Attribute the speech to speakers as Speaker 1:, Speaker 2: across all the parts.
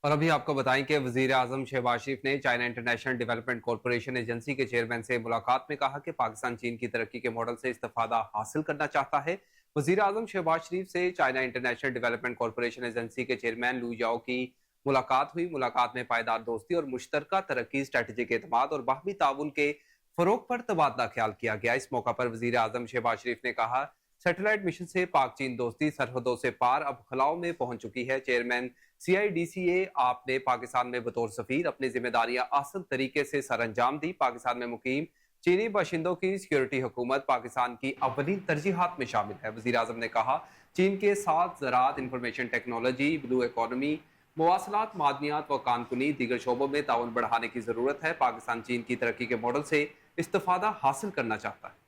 Speaker 1: और अभी आपको बताएं कि वजीर आजम शहबाज शरीफ ने China international development corporation agency के चेयरमैन से मुलाकात में कहा कि पाकिस्तान चीन की तरक्की के मॉडल से इस्तेफादा हासिल करना चाहता है। वजीर आजम शहबाज शरीफ से China international development corporation agency के चेयरमैन लू याओ की मुलाकात हुई। मुलाकात में पायदार दोस्ती और मुश्तरका तरक्की, स्ट्रेटेजिक एतमाद और बाहमी ताउन के फरोग पर तबादला ख्याल किया गया। इस मौका पर वजीर आजम शहबाज शरीफ ने कहा, सैटेलाइट मिशन से पाक चीन दोस्ती सरहदों से पार अब खलाओं में पहुंच चुकी है। चेयरमैन CIDCA आपने पाकिस्तान में बतौर सफीर अपनी जिम्मेदारियां आसान तरीके से सर अंजाम दी। पाकिस्तान में मुकीम चीनी बाशिंदों की सिक्योरिटी हुकूमत पाकिस्तान की अव्वलीन तरजीहात में शामिल है। वजीर आजम ने कहा, चीन के साथ ज़राअत, इंफॉर्मेशन टेक्नोलॉजी, ब्लू इकॉनमी, मवासलात, मादनियात व कानूनी दीगर शोबों में ताउन बढ़ाने की जरूरत है। पाकिस्तान चीन की तरक्की के मॉडल से इस्तेफादा हासिल करना चाहता है।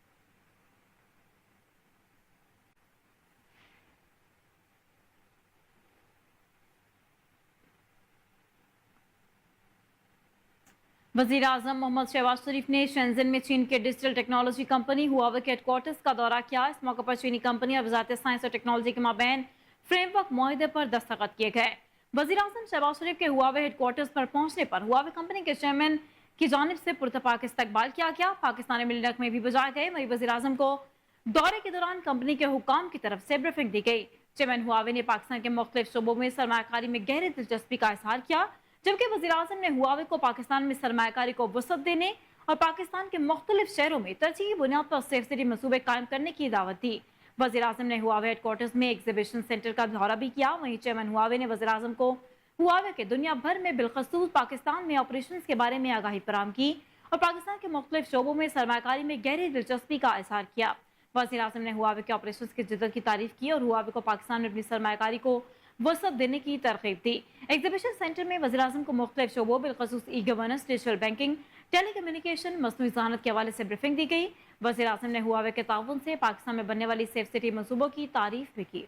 Speaker 2: वजीर आजम मोहम्मद शहबाज शरीफ ने शेंजन में चीन के डिजिटल टेक्नोलॉजी कंपनी हुआवे के हेडक्वार्टर्स का दौरा किया। इस मौके पर चीनी कंपनी और वजारत साइंस और टेक्नोलॉजी के माबैन फ्रेमवर्क मुआहदे पर दस्तखत किए गए। वजीर आजम शहबाज शरीफ के हुआवे हेडक्वार्टर्स पर पहुंचने पर हुआवे कंपनी के चेयरमैन की जानिब से पुरतपाक इस्तकबाल किया गया। पाकिस्तानी मिलनक में भी बजाए गए। वही वजीर आजम को दौरे के दौरान कंपनी के हुकाम की तरफ से ब्रीफिंग दी गई। चेयरमैन हुआवे ने पाकिस्तान के मुख्तलिफ शोबों में सरमाकारी में गहरी दिलचस्पी का इजहार किया, जबकि वज़ीर आज़म ने हुआवे को पाकिस्तान में सरमाकारी को वसअत देने और पाकिस्तान के मुख्तलिफ शहरों में तरजीही बुनियाद पर सेफ सिटी मनसूबे कायम करने की दावत दी। वज़ीर आज़म ने हुआवे हेडक्वार्टर्स में एग्जीबिशन सेंटर का दौरा भी किया। वहीं चेयरमैन हुआवे ने वज़ीर आज़म को हुआवे के दुनिया भर में बिलखसूस पाकिस्तान में ऑपरेशन के बारे में आगाही फराहम की और पाकिस्तान के मुख्तलिफ शोबों में सरमाकारी में गहरी दिलचस्पी का इजहार किया। वज़ीर आज़म ने हुआवे के ऑपरेशन की जिद्दत की तारीफ की और हुआवे को पाकिस्तान में अपनी सरमाकारी को वसअत देने की तरगीब दी। एग्जीबिशन सेंटर में वज़ीर आज़म को मुख्तलिफ शोबों बिलखसूस e governance, digital banking, telecommunication, मसनूई ज़हानत के हवाले से ब्रीफिंग दी गई। वज़ीर आज़म ने हुआवे के ताउन से पाकिस्तान में बनने वाली सेफ सिटी मनसूबों की तारीफ भी की।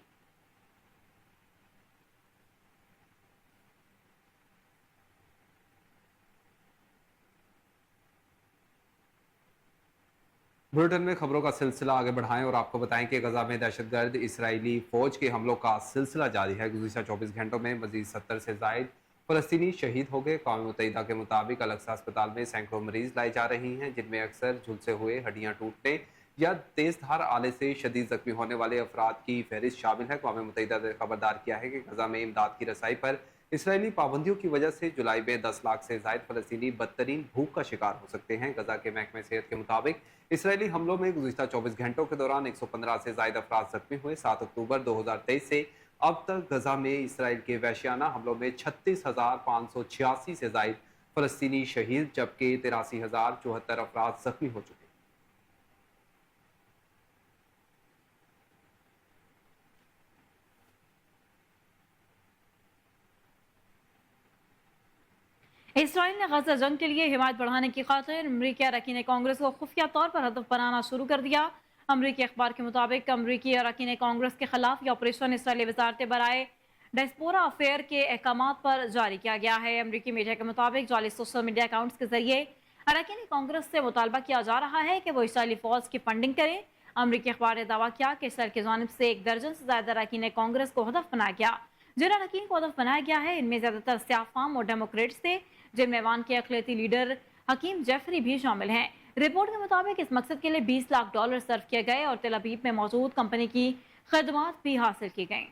Speaker 1: बुलेटिन में खबरों का सिलसिला आगे बढ़ाएं और आपको बताएं कि गजा में दहशतगर्द इसराइली फौज के हमलों का सिलसिला जारी है। गुज़िश्ता 24 घंटों में मजीद 70 से जायद फलस्तीनी शहीद हो गए। कौम मुत्तहिदा के मुताबिक अलक्सा अस्पताल में सैकड़ों मरीज लाई जा रही हैं, जिनमें अक्सर झुलसे हुए, हड्डियां टूटने या तेज धार आले से शदीद जख्मी होने वाले अफराद की फहरिस्त शामिल है। कौम मुत्तहिदा ने खबरदार किया है कि गजा में इमदाद की रसाई पर इसराइली पाबंदियों की वजह से जुलाई में 10 लाख से जायद फलस्तीनी बदतरीन भूख का शिकार हो सकते हैं। गजा के महकमे सेहत के मुताबिक इसराइली हमलों में गुज़िश्ता 24 घंटों के दौरान 115 से जायद अफराद जख्मी हुए। 7 अक्टूबर 2023 से अब तक गजा में इसराइल के वहशियाना हमलों में 36,586 से जायद फलस्तीनी शहीद, जबकि 83,074 अफराद जख्मी हो चुके हैं।
Speaker 2: इसराइल ने गजा जंग के लिए हिमायत बढ़ाने की खातिर अमरीकी अरकान कांग्रेस को खुफिया तौर पर हदफ बनाना शुरू कर दिया। अमरीकी अखबार के मुताबिक अमरीकी अरकान कांग्रेस के खिलाफ यह ऑपरेशन इसराइली वजारत बराए डायस्पोरा अफेयर के अहकाम पर जारी किया गया है। अमरीकी मीडिया के मुताबिक जाली सोशल मीडिया अकाउंट्स के जरिए अरकान कांग्रेस से मुतालबा किया जा रहा है कि वो इसराइली फौज की फंडिंग करें। अमरीकी अखबार ने दावा किया कि इसराइल की जानिब से 1 दर्जन से ज्यादा अरकान कांग्रेस को हदफ बनाया गया। जिन अरकान को हदफ बनाया गया है, इनमें ज्यादातर सियाफाम और डेमोक्रेट्स थे, जिनमें ऐवान के अक़लियती लीडर हकीम जेफरी भी शामिल हैं। रिपोर्ट के मुताबिक इस मकसद के लिए $20 लाख सर्व किए गए और तेल अवीव में मौजूद कंपनी की खदमात भी हासिल की गई।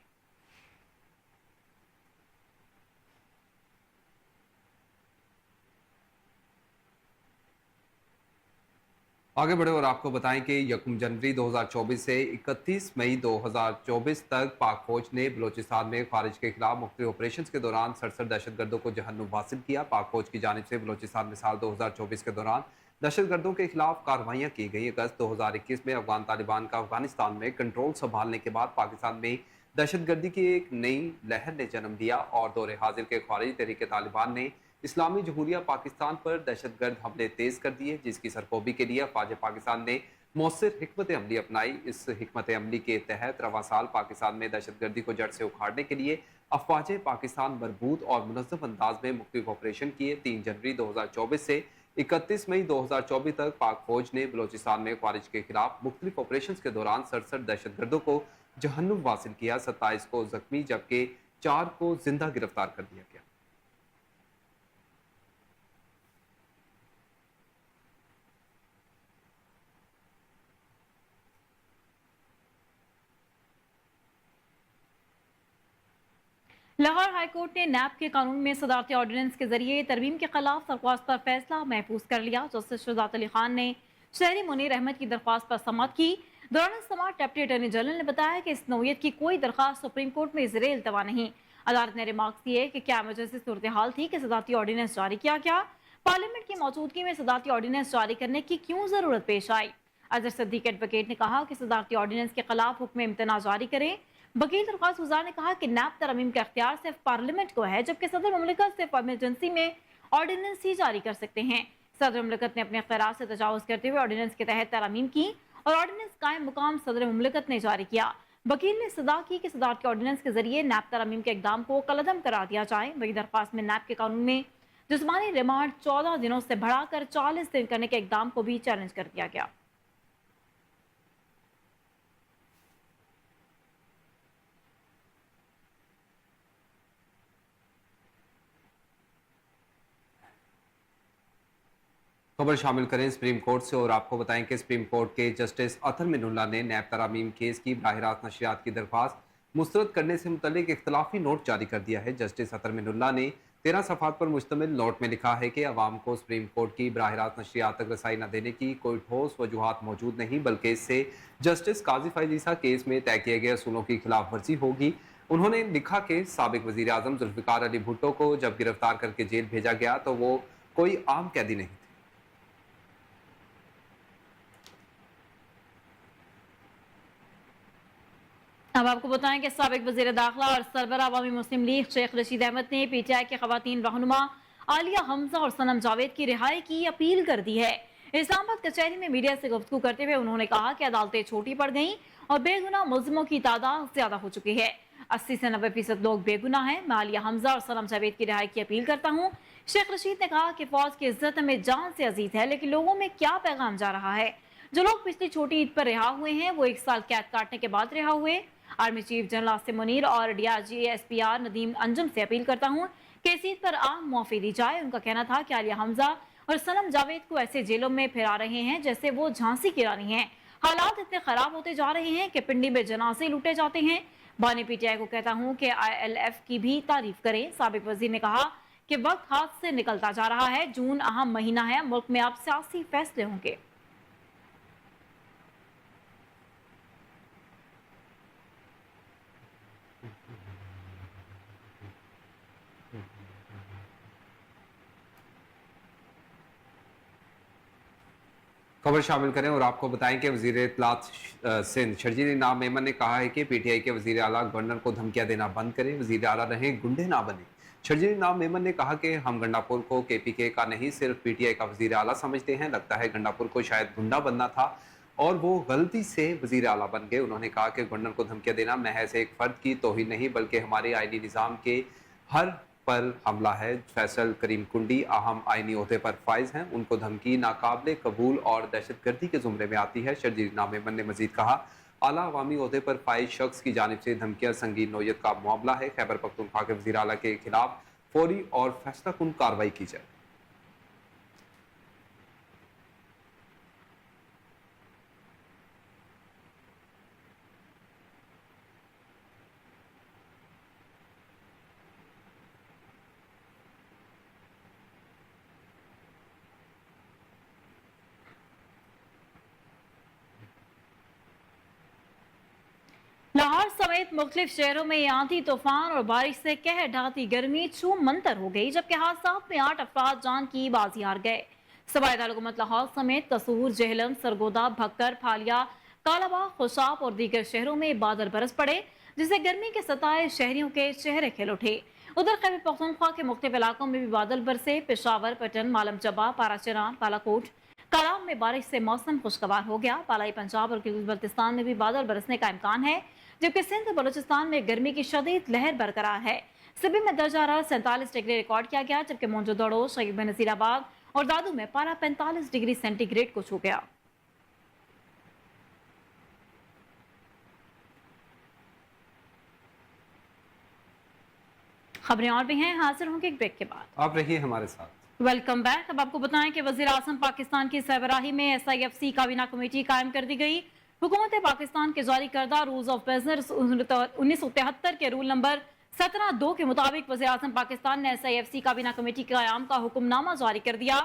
Speaker 1: आगे बढ़े और आपको बताएं कि 1 जनवरी 2024 से 31 मई 2024 तक पाक फौज ने बलोचिस्तान में खारिज के खिलाफ मुख्तलिफ ऑपरेशन के दौरान 67 दहशतगर्दों को जहन्नुम हासिल किया। पाक फौज की जानिब से बलोचिस्तान में साल 2024 के दौरान दहशतगर्दों के खिलाफ कार्रवाइयाँ की गई। अगस्त 2021 में अफगान तालिबान का अफगानिस्तान में कंट्रोल संभालने के बाद पाकिस्तान में दहशतगर्दी की एक नई लहर ने जन्म दिया और दौरे हाजिर के खारिज तहरीक तालिबान ने इस्लामी जमहूरिया पाकिस्तान पर दहशतगर्द हमले तेज कर दिए, जिसकी सरकोबी के लिए अफवाज पाकिस्तान ने मौसर हिकमत अमली अपनाई। इस हिकमत अमली के तहत रवा साल पाकिस्तान में दहशतगर्दी को जड़ से उखाड़ने के लिए अफवाज पाकिस्तान मरबूत और मुनज़्ज़म अंदाज में मुख्तलिफ ऑपरेशन किए। 3 जनवरी 2024 से 31 मई 2024 तक पाक फौज ने बलोचिस्तान में खारिज के खिलाफ मुख्तलिफ ऑपरेशन के दौरान 67 दहशतगर्दों को जहन्नुम हासिल किया, 27 को जख्मी जबकि 4 को जिंदा गिरफ्तार कर दिया गया।
Speaker 2: लाहौर हाई कोर्ट ने नैब के कानून में सदारती ऑर्डिनेंस के जरिए तरमीम के खिलाफ दरख्वास्त पर फैसला महफूज कर लिया। जस्टिस शहजाद अली खान ने शहरी मुनीर अहमद की दरख्वास्त पर समाअत की। दौरान समाअत डिप्टी अटॉर्नी जनरल ने बताया कि इस नौयत की कोई दरख्वास्त सुप्रीम कोर्ट में ज़ेरे इल्तवा नहीं। अदालत ने रिमार्क्स दिए कि क्या इमरजेंसी सूरत हाल थी कि सदारती ऑर्डिनेंस जारी किया गया, पार्लियामेंट की मौजूदगी में सदारती ऑर्डिनेंस जारी करने की क्यों जरूरत पेश आई। अजहर सिद्दीक एडवोकेट ने कहा कि सदारती ऑर्डिनेंस के खिलाफ हुक्म इम्तना जारी करें। वकील दरख्वास्त गुजार ने कहा कि नैब तरमीम का इख्तियार सिर्फ पार्लियामेंट को है, जबकि सदर मुमलिकत सिर्फ इमरजेंसी में ऑर्डिनेंस ही जारी कर सकते हैं। सदर मुमलिकत ने अपने इख्तियार से तजावुज करते हुए ऑर्डिनेंस के तहत तरमीम की और ऑर्डिनेंस कायम मुकाम सदर मुमलिकत ने जारी किया। वकील ने सदा की कि सदारती ऑर्डिनेंस के जरिए नैब तरमीम के इकदाम को कलअदम करार दिया जाए। वही दरख्वास्त में नैब के कानून में जिस्मानी रिमांड 14 दिनों से बढ़ाकर 40 दिन करने के इकदाम को भी चैलेंज कर दिया गया।
Speaker 1: खबर शामिल करें सुप्रीम कोर्ट से और आपको बताएं कि सुप्रीम कोर्ट के जस्टिस अतर मिनुल्लाह ने नैब तरामीम केस की बराह रास्त नशरियात की दरख्वास्त मुस्तरद करने से मुतल्लिक इख्तलाफी नोट जारी कर दिया है। जस्टिस अतर मिनुल्लाह ने 13 सफ़ात पर मुश्तमिल नोट में लिखा है कि अवाम को सुप्रीम कोर्ट की बराह रास्त नशरियात तक रसाई न देने की कोई ठोस वजूहात मौजूद नहीं, बल्कि इससे जस्टिस काजी फैज़ ईसा केस में तय किए गए असूलों की खिलाफ वर्जी होगी। उन्होंने लिखा कि साबिक वज़ीर आज़म जुल्फ़िकार अली भुट्टो को जब गिरफ्तार करके जेल भेजा गया तो वो कोई आम कैदी नहीं थे।
Speaker 2: अब आपको बताएं कि साबिक वज़ीर दाखिला और सरबराह अवामी मुस्लिम लीग शेख रशीद अहमद ने पीटीआई के खवातीन रहनुमा आलिया हमजा और सनम जावेद की रिहाई की अपील कर दी है। इस्लामाबाद कचहरी में मीडिया से गुफ्तगू करते हुए उन्होंने कहा कि अदालतें छोटी पड़ गईं और बेगुनाह मुल्जिमों की तादाद ज्यादा हो चुकी है। 80 से 90% लोग बेगुनाह हैं। मैं आलिया हमजा और सनम जावेद की रिहाई की अपील करता हूँ। शेख रशीद ने कहा कि फौज की इज्जत हमें जान से अजीज है, लेकिन लोगों में क्या पैगाम जा रहा है। जो लोग पिछली छोटी ईद पर रिहा हुए हैं वो 1 साल कैद काटने के बाद रिहा हुए। Army chief general Asim Munir और डीआईजी एसपीआर नदीम अंजुम से अपील करता हूँ कि इस ईद पर आम मुआफी दी जाए। उनका कहना था कि आलिया हमजा और सनम जावेद को ऐसे जेलों में फिरा रहे हैं जैसे वो झांसी की रानी हैं। हालात इतने खराब होते जा रहे हैं कि पिंडी में जनाजे लूटे जाते हैं। बानी पीटीआई को कहता हूँ कि ILF की भी तारीफ करें। साबिक वजीर ने कहा कि वक्त हाथ से निकलता जा रहा है। जून अहम महीना है, मुल्क में अब सियासी फैसले होंगे।
Speaker 1: खबर शामिल करें और आपको बताएं कि वज़ीर इत्तलात सिंध शर्जील इनाम मेमन ने कहा है कि पीटीआई के वज़ीर आला गवर्नर को धमकियां देना बंद करें, वज़ीर आला रहें, गुंडे ना बने। शर्जील इनाम मेमन ने कहा कि हम गंडापुर को KPK का नहीं सिर्फ पीटीआई का वज़ीर आला समझते हैं। लगता है गंडापुर को शायद गुंडा बनना था और वो गलती से वज़ीर आला बन गए। उन्होंने कहा कि गवर्नर को धमकियां देना महज एक फ़र्द की तौहीन नहीं बल्कि हमारे आईनी निज़ाम के हर पर हमला है। फैसल करीम कुंडी अहम आईनी ओहदे पर फाइज हैं, उनको धमकी नाकाबिले कबूल और दहशतगर्दी के जुमरे में आती है। शर्जील इनाम मेमन ने मजीद कहा आला अवामी ओहदे पर फाइज शख्स की जानिब से धमकियां संगीन नौयत का मामला है। खैबर पख्तूनख्वा के वज़ीर आला के खिलाफ फौरी और फैसला कुन कार्रवाई की जाए।
Speaker 2: लाहौर समेत मुख्तलिफ शहरों में आंधी तूफान और बारिश से कहर ढाती गर्मी छूम मंतर हो गई, जबकि हादसात में 8 अफराद जान की बाजी हार गए। सबायत हुकूमत लाहौर समेत कसूर, जेहलम, सरगोदा, भक्तर, फालिया, कालाबाग, खुशाब और दीगर शहरों में बादल बरस पड़े, जिससे गर्मी के सताए शहरियों के चेहरे खिल उठे। उधर खैबर पख्तूनख्वा के मुख्तलिफ इलाकों में भी बादल बरसे। पेशावर, पटन, मालम जबा, पाराचीन, बालाकोट, कलाम में बारिश से मौसम खुशगवार हो गया। बालाई पंजाब और गिलगित बल्तिस्तान में भी बादल बरसने का इम्कान है, जबकि सिंध और बलूचिस्तान में गर्मी की शदीद लहर बरकरार है। सिबी में दर्जा हरारत 47 डिग्री रिकॉर्ड किया गया, जबकि मोजोदड़ो, शहीद में नसीराबाद और दादू में पारा 45 डिग्री सेंटीग्रेड को छू गया। खबरें और भी हैं, हाजिर होंगे एक ब्रेक के बाद।
Speaker 1: आप रहिए हमारे साथ।
Speaker 2: Welcome back. अब आपको बताएं कि वज़ीर आज़म पाकिस्तान की सरबराही में SIFC काबीना कमेटी कायम कर दी गई। हुकूमत पाकिस्तान के जारी करदा रूल्स ऑफ बिजनेस 1973 के रूल नंबर 17(2) के मुताबिक वज़ीर-ए-आज़म पाकिस्तान ने SIFC काबीना कमेटी के क़याम का हुक्मनामा जारी कर दिया।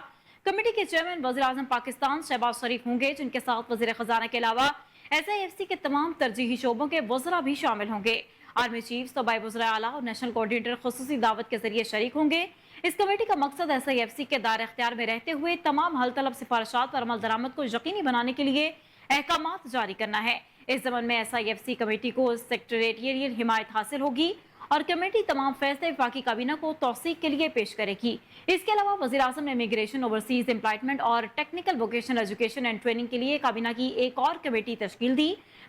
Speaker 2: कमेटी के चेयरमैन वज़ीर-ए-आज़म पाकिस्तान शहबाज शरीफ होंगे, जिनके साथ वज़ीर ख़जाना के अलावा SIFC के तमाम तरजीही शोबों के वज़रा भी शामिल होंगे। आर्मी चीफ, सूबाई वज़ीर आला और नेशनल कोऑर्डिनेटर खुसूसी दावत के जरिए शरीक होंगे। इस कमेटी का मकसद SIFC के दायरे इख्तियार में रहते हुए तमाम हल तलब सिफारिशात पर अमल दरामद को यकीनी बनाने के लिए अहकामात जारी करना है। इस ज़मन में SIFC कमेटी को सेक्रेटेरियल हिमायत हासिल होगी और कमेटी तमाम फैसले वफाकी काबीना को तौसीक के लिए पेश करेगी। इसके अलावा वज़ीर-ए-आज़म ने इमिग्रेशन, ओवरसीज एम्प्लॉयमेंट और technical vocational education and training के लिए काबीना की एक और कमेटी तश्कील दी।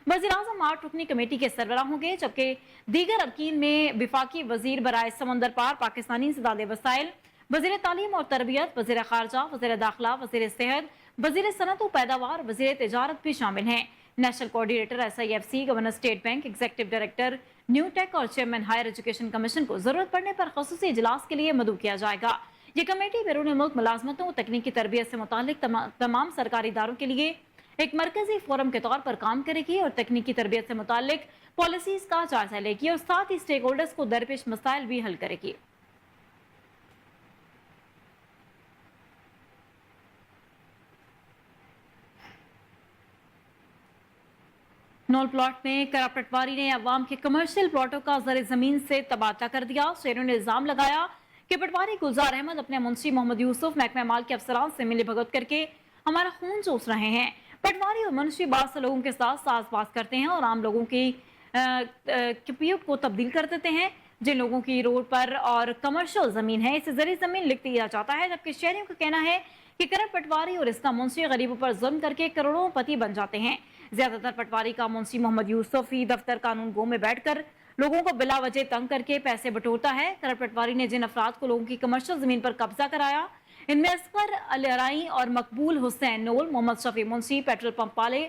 Speaker 2: वज़ीर-ए-आज़म 8 रुकनी कमेटी के सरबराह होंगे, जबकि दीगर अरकीन में विफाकी वज़ीर बराए समंदर पार पाकिस्तानी इंसदादे वसाइल, वज़ीर तालीम और तरबियत, वज़ीर ख़ारजा, वज़ीर दाखिला, वज़ीर सेहत, वज़ीर सनत व पैदावार, वज़ीर तिजारत भी शामिल हैं। National coordinator SIFC, governor state bank, executive director new take और चेयरमैन हायर एजुकेशन कमीशन को जरूरत पड़ने पर खसूसी इजलास के लिए मदऊ किया जाएगा। ये कमेटी बैरून मुल्क मुलाजमतों और तकनीकी तरबियत से मुतालिक तमाम सरकारी इदारों के लिए एक मरकजी फोरम के तौर पर काम करेगी और तकनीकी तरबियत से मुतालिक पॉलिसीज का जायजा लेगी और साथ ही स्टेक होल्डर्स को दरपेश मसाइल भी हल करेगी। नौल प्लॉट में करार पटवारी ने अवाम के कमर्शियल प्लॉटों का ज़र ज़मीन से तबादला कर दिया। शहरों ने इल्जाम लगाया कि पटवारी गुलजार अहमद अपने मुंशी मोहम्मद यूसुफ महकमा माल के अफसरान से मिली भगत करके हमारा खून चूस रहे हैं। पटवारी और मुंशी बात से लोगों के साथ साज-बाज करते हैं और आम लोगों की कपियों को तब्दील कर देते हैं। जिन लोगों की रोड पर और कमर्शियल ज़मीन है, इसे ज़र ज़मीन लिख दिया जाता है, जबकि शहरियों का कहना है कि करप पटवारी और इसका मुंशी गरीबों पर जुल्म करके करोड़ों पति बन जाते हैं। ज्यादातर पटवारी का मुंशी मोहम्मद यूसुफ ही दफ्तर कानून गो में बैठकर लोगों को बिला वजह तंग करके पैसे बटोरता है। करप पटवारी ने जिन अफराद को लोगों की कमर्शियल जमीन पर कब्जा कराया, इनमें असगर अलराई और मकबूल हुसैन नोल, मोहम्मद शफी मुंशी, पेट्रोल पंप वाले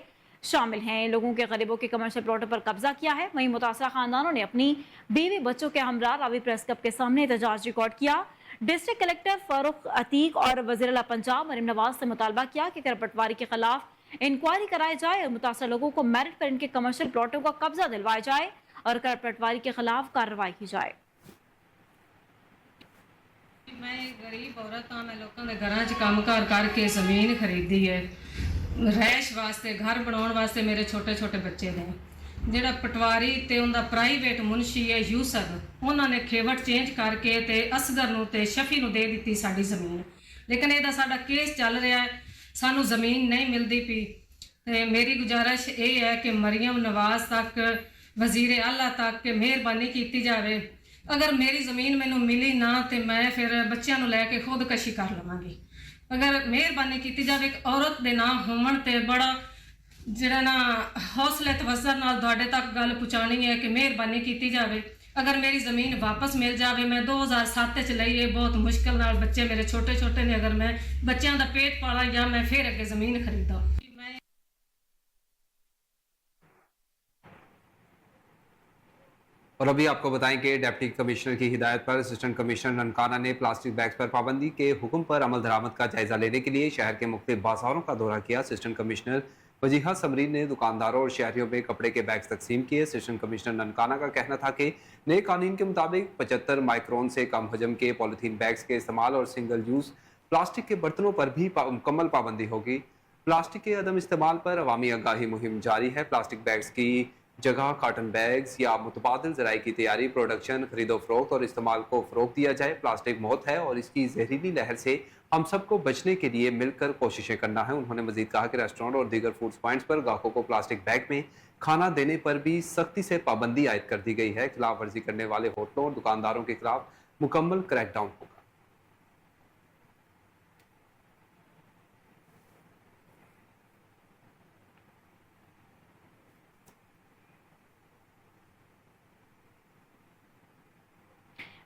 Speaker 2: शामिल हैं। लोगों के गरीबों के कमर्शियल प्लॉटों पर कब्जा किया है। वहीं मुतासरा खानदानों ने अपनी बीवी बच्चों के हमरा रावी प्रेस क्लब के सामने एहतजाज रिकॉर्ड किया। डिस्ट्रिक्ट कलेक्टर फारूक अतीक और वज़ीर आला पंजाब मरीम नवाज से मुतालबा किया कि करप पटवारी के खिलाफ इंक्वायरी कराई जाए और मुतासर लोगों को मेरिट पर इनके कमर्शियल प्लॉटों का कब्जा दिलवाया जाए और करप पटवारी के खिलाफ कार्रवाई की जाए।
Speaker 3: मैं गरीब औरत हाँ, मैं लोगों के घर च काम कार करके जमीन खरीदी है रहश वास्ते, घर बनाने वास्ते। मेरे छोटे छोटे बच्चे ने ਜਿਹੜਾ ਪਟਵਾਰੀ ਤੇ ਉਹਦਾ ਪ੍ਰਾਈਵੇਟ ਮੁਨਸ਼ੀ ਹੈ ਯੂਸਫ, ਉਹਨਾਂ ਨੇ ਖੇਵਟ ਚੇਂਜ ਕਰਕੇ ਤੇ ਅਸਗਰ ਨੂੰ ਤੇ ਸ਼ਫੀ ਨੂੰ ਦੇ ਦਿੱਤੀ ਸਾਡੀ ਜ਼ਮੀਨ। ਲੇਕਿਨ ਇਹਦਾ ਸਾਡਾ ਕੇਸ ਚੱਲ ਰਿਹਾ ਹੈ, ਸਾਨੂੰ ਜ਼ਮੀਨ ਨਹੀਂ ਮਿਲਦੀ ਪਈ। ਤੇ ਮੇਰੀ ਗੁਜ਼ਾਰਿਸ਼ ਇਹ ਹੈ ਕਿ ਮਰੀਮ ਨਵਾਜ਼ ਤੱਕ, ਵਜ਼ੀਰ ਆਲਾ ਤੱਕ ਕਿ ਮਿਹਰਬਾਨੀ ਕੀਤੀ ਜਾਵੇ। ਅਗਰ ਮੇਰੀ ਜ਼ਮੀਨ ਮੈਨੂੰ ਮਿਲੀ ਨਾ ਤੇ ਮੈਂ ਫਿਰ ਬੱਚਿਆਂ ਨੂੰ ਲੈ ਕੇ ਖੁਦਕਸ਼ੀ ਕਰ ਲਵਾਂਗੀ। ਅਗਰ ਮਿਹਰਬਾਨੀ ਕੀਤੀ ਜਾਵੇ, ਇੱਕ ਔਰਤ ਦੇ ਨਾਂ ਹੋਵਣ ਤੇ ਬੜਾ ਜਿਹੜਾ ਨਾ ਹੌਸਲੇ ਤਵੱਜ਼ਰ ਨਾਲ ਤੁਹਾਡੇ ਤੱਕ ਗੱਲ ਪਹੁੰਚਾਉਣੀ ਹੈ ਕਿ ਮਿਹਰਬਾਨੀ ਕੀਤੀ ਜਾਵੇ। ਅਗਰ ਮੇਰੀ ਜ਼ਮੀਨ ਵਾਪਸ ਮਿਲ ਜਾਵੇ, ਮੈਂ 2007 ਚ ਲਈ ਇਹ ਬਹੁਤ ਮੁਸ਼ਕਲ ਨਾਲ, ਬੱਚੇ ਮੇਰੇ ਛੋਟੇ ਛੋਟੇ ਨੇ, ਅਗਰ ਮੈਂ ਬੱਚਿਆਂ ਦਾ ਪੇਟ ਪਾਲਾਂ ਜਾਂ ਮੈਂ ਫਿਰ ਅੱਗੇ ਜ਼ਮੀਨ ਖਰੀਦਾਂ।
Speaker 1: और अभी आपको बताएं कि डिप्टी कमिश्नर की हिदायत पर असिस्टेंट कमिश्नर ननकाना ने प्लास्टिक बैग्स पर पाबंदी के हुक्म पर अमल दरामद का जायजा लेने के लिए शहर के मुख्तलिफ बाजारों का दौरा किया। असिस्टेंट कमिश्नर वजीहा समरीन ने दुकानदारों और शहरियों में कपड़े के बैग्स तकसीम किए। असिस्टेंट कमिश्नर ननकाना का कहना था कि नए कानून के मुताबिक 75 माइक्रोन से कम हजम के पॉलीथीन बैग्स के इस्तेमाल और सिंगल यूज प्लास्टिक के बर्तनों पर भी मुकम्मल पाबंदी होगी। प्लास्टिक के अदम इस्तेमाल पर अवामी आगाही मुहिम जारी है। प्लास्टिक बैग्स की जगह कॉटन बैग्स या मुतबादिल ज़राए की तैयारी, प्रोडक्शन, खरीदो फरोख्त और इस्तेमाल को फ़रोग़ दिया जाए। प्लास्टिक मौत है और इसकी जहरीली लहर से हम सबको बचने के लिए मिलकर कोशिशें करना है। उन्होंने मजीद कहा कि रेस्टोरेंट और दीगर फूड पॉइंट्स पर ग्राहकों को प्लास्टिक बैग में खाना देने पर भी सख्ती से पाबंदी आयद कर दी गई है। खिलाफ वर्जी करने वाले होटलों और दुकानदारों के खिलाफ मुकम्मल क्रैकडाउन होगा।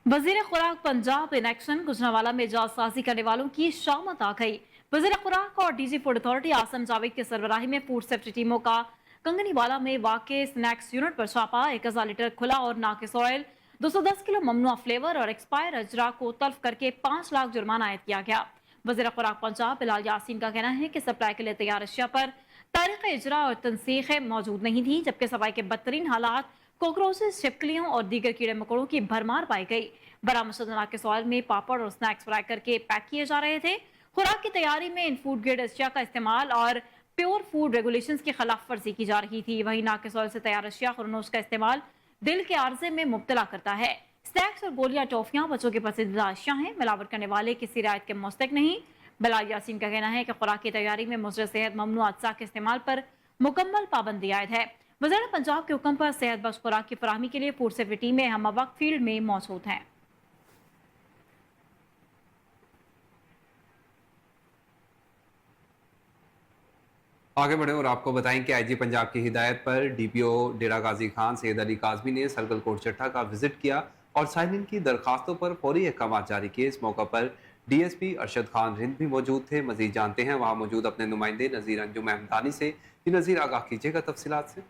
Speaker 2: वजीर खुराक पंजाब इन एक्शन, गुजरांवाला में जालसाजी करने वालों की शामत आ गई। वजीर खुराक और DG food authority Asim Javed की सरबराही में फूड सेफ्टी टीमों का कंगनीवाला में वाक़े स्नैक्स यूनिट पर छापा। 1000 लीटर खुला और नाकिस ऑयल, 210 किलो ममनुआ फ्लेवर और एक्सपायर अजरा को तल्फ करके 5 लाख जुर्माना आयद किया गया। वजीर खुराक पंजाब बिलाल यासीन का कहना है कि सप्लाई के लिए तैयार अशिया पर तारीख इजरा और तनसीख मौजूद नहीं थी, जबकि सफाई के बदतरीन हालात कॉकरोचेस, छिपकलियों और दीगर कीड़े मकोड़ों की भरमार पाई गई। बरामद शुदा नाकिस ऑयल में पापड़ और स्नैक्स फ्राई करके पैक किए जा रहे थे। खुराक की तैयारी में इन फूड ग्रेड अशिया का इस्तेमाल और प्योर फूड रेगुलेशंस की खिलाफ वर्जी की जा रही थी। वहीं नाकिस ऑयल से तैयार अशिया खुरनोश का इस्तेमाल दिल के आर्जे में मुब्तला करता है। स्नैक्स और गोलियां, टॉफियां बच्चों की पसंदीदा अशिया हैं। मिलावट करने वाले किसी रियायत के मुस्तक नहीं। बिलाल यासीन का कहना है कि खुराक की तैयारी में मुज़र सेहत ममनू अज्जा के इस्तेमाल पर मुकम्मल पाबंदी आयद है। वज़ीर पंजाब के हुक्म पर सेहत बख्श खुराक की फराहमी के लिए फूड सेफ्टी टीमें हम वक्त फील्ड में मौजूद हैं।
Speaker 1: आगे बढ़े और आपको बताएं कि आईजी पंजाब की हिदायत पर डीपीओ डेरा गाजी खान सैयद अली काजमी ने सरगल कोट चट्टा का विजिट किया और साइलिन की दरखास्तों पर फौरी अहकाम जारी किए। इस मौका पर डीएसपी अरशद खान रिंद भी मौजूद थे। मजीद जानते हैं वहाँ मौजूद अपने नुमाइंदे नज़ीर अंजुम अहमदानी से। जी नज़ीर, आगाह कीजिएगा तफसीलात से।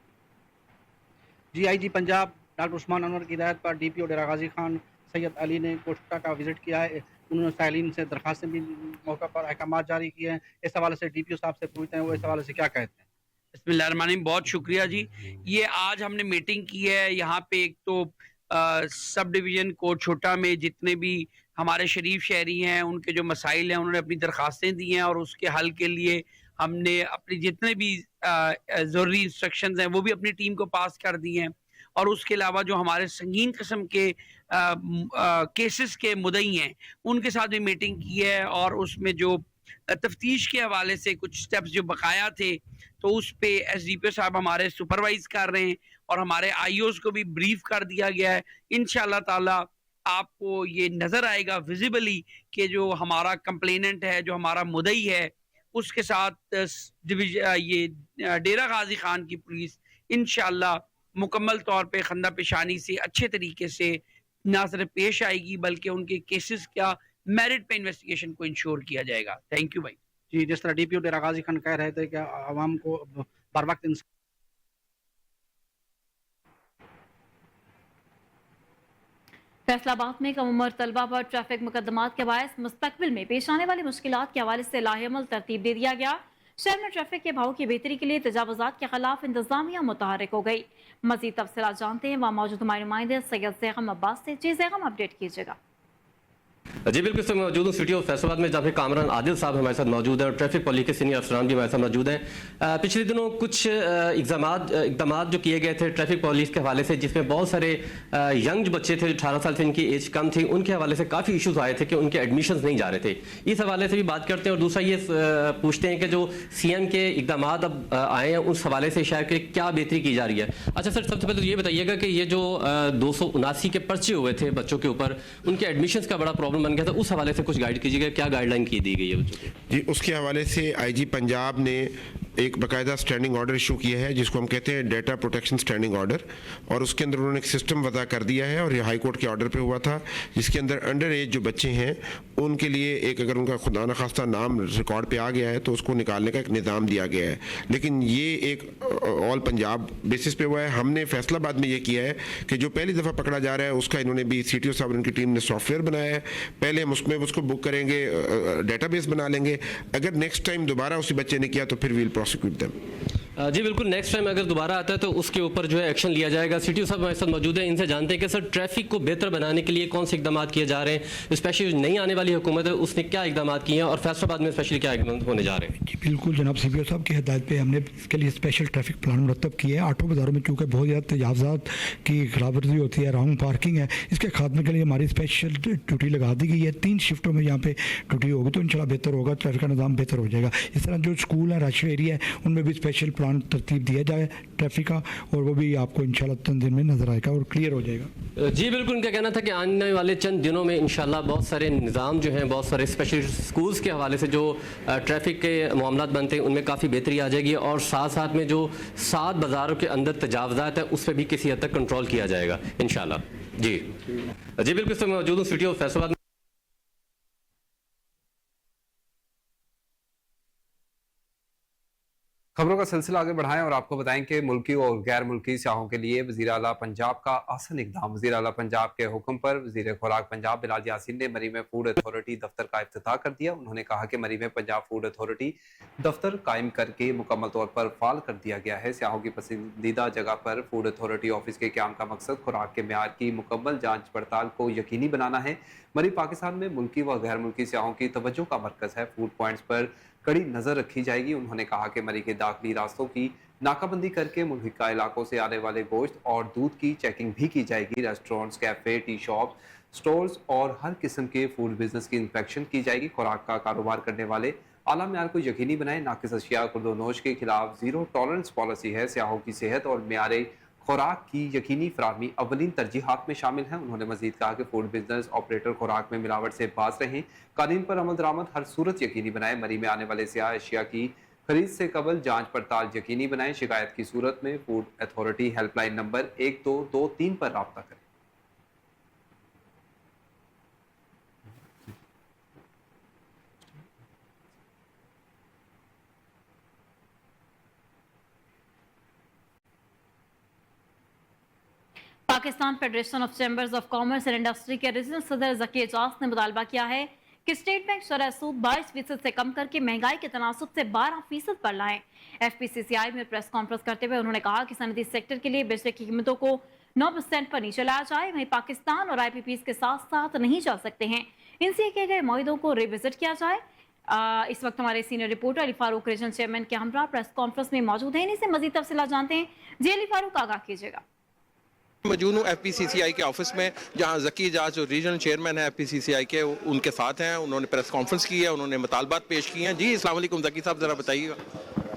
Speaker 4: जी, आईजी पंजाब डॉक्टर उस्मान अनवर की हिदायत पर डीपीओ डेरा गाजी खान सैयद अली ने कोटा का विजिट किया है। उन्होंने साइलिन से दरखास्तें भी मौका पर अहकाम जारी किए हैं। इस हवाले से डीपीओ साहब से पूछते हैं वो इस हवाले से क्या कहते हैं।
Speaker 5: बिस्मिल्लाहिर्रहमानिर्रहीम, बहुत शुक्रिया जी। ये आज हमने मीटिंग की है यहाँ पे। एक तो सब डिवीज़न कोट छोटा में जितने भी हमारे शरीफ शहरी हैं उनके जो मसाइल हैं उन्होंने अपनी दरखास्तें दी हैं और उसके हल के लिए हमने अपनी जितने भी ज़रूरी इंस्ट्रक्शंस हैं वो भी अपनी टीम को पास कर दी हैं। और उसके अलावा जो हमारे संगीन किस्म के केसेस के मुद्दई हैं उनके साथ भी मीटिंग की है और उसमें जो तफ्तीश के हवाले से कुछ स्टेप्स जो बकाया थे तो उस पे एसडीपीओ साहब हमारे सुपरवाइज कर रहे हैं और हमारे आईओज को भी ब्रीफ कर दिया गया है। इंशाल्लाह ताला आपको ये नज़र आएगा विजिबली कि जो हमारा कंप्लेनेंट है, जो हमारा मुद्दई है, उसके साथ ये डेरा गाजी खान की पुलिस इंशाल्लाह मुकम्मल तौर पे खंदा पेशानी से अच्छे तरीके से ना सिर्फ पेश आएगी बल्कि उनके केसेस का मेरिट पे इन्वेस्टिगेशन को इंश्योर किया जाएगा। थैंक यू भाई।
Speaker 4: जी, जिस तरह डीपीओ डेरा गाजी खान कह रहे थे कि आवाम को बर वक्त
Speaker 2: फैसलाबाद में कम उम्र तलबा पर ट्रैफिक मुकदमात के बायस मुस्तकबिल में पेश आने वाली मुश्किलात के हवाले से लाहेमल तरतीब दे दिया गया। शहर में ट्रैफिक के भाव की बेहतरी के लिए तजावुजात के खिलाफ इंतजामिया मुतहरिक हो गई। मजीद तफसीलात जानते हैं वहाँ मौजूद हमारे नुमाइंदे सैयद ज़ैगम अब्बास से। जी ज़ैगम, अपडेट कीजिएगा।
Speaker 6: जी बिल्कुल, मैं मौजूद हूँ सिटी ऑफ फैसलाबाद में जहाँ पे कामरान आदिल साहब हमारे साथ मौजूद हैं और ट्रैफिक पुलिस के सीनियर अफसरान भी हमारे साथ मौजूद हैं। पिछले दिनों कुछ इकदाम जो किए गए थे ट्रैफिक पुलिस के हवाले से जिसमें बहुत सारे यंग जो बच्चे थे 18 साल से इनकी एज कम थी उनके हवाले से काफ़ी इशूज़ आए थे कि उनके एडमिशन्स नहीं जा रहे थे। इस हवाले से भी बात करते हैं और दूसरा ये पूछते हैं कि जो सीएम के इकदाम अब आए हैं उस हवाले से शहर के क्या बेहतरी की जा रही है। अच्छा सर, सबसे पहले तो ये बताइएगा कि ये जो 279 के पर्चे हुए थे बच्चों के ऊपर, उनके एडमिशन्स का बड़ा प्रॉब्लम बन गया था, उस हवाले से कुछ गाइड कीजिएगा, क्या गाइडलाइन की दी गई है बच्चों की?
Speaker 7: जी, उसके हवाले से आईजी पंजाब ने एक बाकायदा स्टैंडिंग ऑर्डर इशू किया है जिसको हम कहते हैं डेटा प्रोटेक्शन स्टैंडिंग ऑर्डर, और उसके अंदर उन्होंने एक सिस्टम वज़ा कर दिया है और ये हाई कोर्ट के ऑर्डर पे हुआ था जिसके अंदर अंडर एज जो बच्चे हैं उनके लिए एक अगर उनका खुदा न खास्ता नाम रिकॉर्ड पे आ गया है तो उसको निकालने का एक निज़ाम दिया गया है। लेकिन ये एक ऑल पंजाब बेसिस पे हुआ है। हमने फैसलाबाद में ये किया है कि जो पहली दफ़ा पकड़ा जा रहा है उसका इन्होंने भी सीटीओ साहब उनकी टीम ने सॉफ्टवेयर बनाया है। पहले हम उसमें उसको बुक करेंगे, डेटाबेस बना लेंगे। अगर नेक्स्ट टाइम दोबारा उसी बच्चे ने किया तो फिर वील प्रोसिक्यूट देम।
Speaker 6: जी बिल्कुल, नेक्स्ट टाइम अगर दोबारा आता है तो उसके ऊपर जो है एक्शन लिया जाएगा। सीटीओ साहब हमारे साथ मौजूद हैं, इनसे जानते हैं कि सर ट्रैफिक को बेहतर बनाने के लिए कौन से इकदाम किए जा रहे हैं, स्पेशली नहीं आने वाली हुकूमत है उसने क्या इकदाम किए हैं और फैसलाबाद में स्पेशली क्या इकदाम होने जा रहे हैं।
Speaker 8: जी बिल्कुल, जनाब सीपीओ साहब की हिदायत पे हमने इसके लिए स्पेशल ट्रैफिक प्लान मुरतब किए हैं। 8 बाज़ारों में चूँकि बहुत ज़्यादा तजावज़ात की खिलाफवर्जी होती है, रॉन्ग पार्किंग है, इसके खात्मे के लिए हमारी स्पेशल ड्यूटी लगा दी गई है। 3 शिफ्टों में यहाँ पे ड्यूटी होगी तो इंशाल्लाह बेहतर होगा, ट्रैफिक का निज़ाम बेहतर हो जाएगा। इस तरह जो स्कूल है, रश एरिया है, उनमें भी स्पेशल प्लान तरतीब दिया जाए ट्रैफिक का और वो भी आपको इंशाल्लाह चंद दिन में नजर आएगा और क्लियर हो जाएगा।
Speaker 6: जी बिल्कुल, उनका कहना था कि आने वाले चंद दिनों में इंशाल्लाह बहुत सारे निज़ाम जो हैं, बहुत सारे स्पेशल स्कूल्स के हवाले से जो ट्रैफिक के मामलात बनते हैं उनमें काफ़ी बेहतरी आ जाएगी और साथ साथ में जो 7 बाज़ारों के अंदर तजावज़ात है उस पर भी किसी हद तक कंट्रोल किया जाएगा इंशाल्लाह। जी जी बिल्कुल, मैं मौजूद हूँ सिटी ऑफ फैसलाबाद।
Speaker 1: खबरों का सिलसिला आगे बढ़ाएं और आपको बताएं कि मुल्की और गैर मुल्की सयाहों के लिए वज़ीर आला पंजाब का आसान इक़दाम। वज़ीर आला पंजाब के हुक्म पर वज़ीर खुराक पंजाब बिलाल यासीन ने मरी में फूड अथॉरिटी दफ्तर का इफ्तिताह कर दिया। उन्होंने कहा कि मरी में पंजाब फूड अथॉरिटी दफ्तर कायम करके मुकम्मल तौर पर फाल कर दिया गया है। सयाहों की पसंदीदा जगह पर फूड अथॉरिटी ऑफिस के क़याम का मकसद खुराक के म्यार की मुकम्मल जाँच पड़ताल को यकीनी बनाना है। मरी पाकिस्तान में मुल्की व गैर मुल्की सयाहों की तवज्जो का मरकज़ है। फूड पॉइंट्स पर कड़ी नजर रखी जाएगी। उन्होंने कहा कि मरी के दाखिली रास्तों की नाकाबंदी करके मुल्हिका इलाकों से आने वाले गोश्त और दूध की चेकिंग भी की जाएगी। Restaurants, cafe, tea shop, stores और हर किस्म के फूड बिजनेस की इंस्पेक्शन की जाएगी। खुराक का कारोबार करने वाले आला म्यार को यकीनी बनाएं। नाकिस अशिया खुर्दोनोश के खिलाफ जीरो टॉलरेंस पॉलिसी है। सयाहों की सेहत और म्यारे खुराक की यकीनी फराहमी अवलिन तरजीहात में शामिल है। उन्होंने मजीद कहा कि फूड बिजनेस ऑपरेटर खुराक में मिलावट से बाज रहें, कानून पर अमल दरामद हर सूरत यकीनी बनाएं। मरी में आने वाले सयाह अशिया की खरीद से कबल जांच पड़ताल यकीनी बनाएं। शिकायत की सूरत में फूड अथॉरिटी हेल्पलाइन नंबर 1223 पर राब्ता करें।
Speaker 2: Pakistan federation of chambers of commerce and industry के रीजनल सदर जकी एजाज ने मुतालबा किया है कि स्टेट बैंक शरह सूद 22% से कम करके महंगाई के तनासुब से 12% पर लाएं। FPCCI में प्रेस कॉन्फ्रेंस करते हुए उन्होंने कहा कि सनदी सेक्टर के लिए बिजली की कीमतों को 9% पर नीचे लाया जाए। वहीं पाकिस्तान और IPPs के साथ साथ नहीं चल सकते हैं। इनसे किए गए मुआहदों को रिविजिट किया जाए। इस वक्त हमारे senior reporter Ali Farooq regional chairman के हमरा प्रेस कॉन्फ्रेंस में मौजूद हैं। इन्हीं से मजीद तफसीलात जानते हैं। जी अली फारूक, आगाह कीजिएगा।
Speaker 9: मौजूद हूँ FPCCI के ऑफिस में, जहाँ जकी एजाज जो रीजनल चेयरमैन है FPCCI के, उनके साथ हैं। उन्होंने प्रेस कॉन्फ्रेंस की है, उन्होंने मुतालबात पेश किए हैं। जी अस्सलाम वालेकुम जकी साहब, ज़रा बताइएगा।